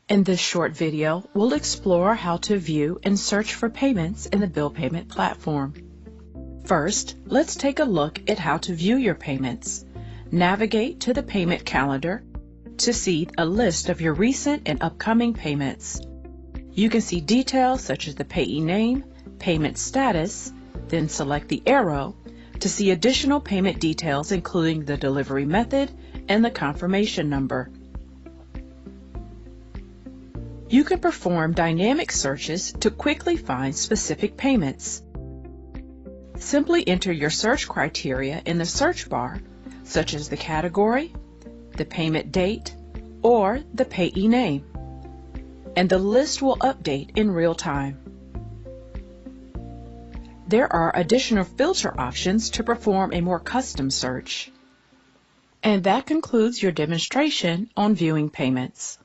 In this short video, we'll explore how to view and search for payments in the bill payment platform. First, let's take a look at how to view your payments. Navigate to the payment calendar to see a list of your recent and upcoming payments. You can see details such as the payee name, payment status, then select the arrow to see additional payment details including the delivery method and the confirmation number. You can perform dynamic searches to quickly find specific payments. Simply enter your search criteria in the search bar, such as the category, the payment date, or the payee name, and the list will update in real time. There are additional filter options to perform a more custom search. And that concludes your demonstration on viewing payments.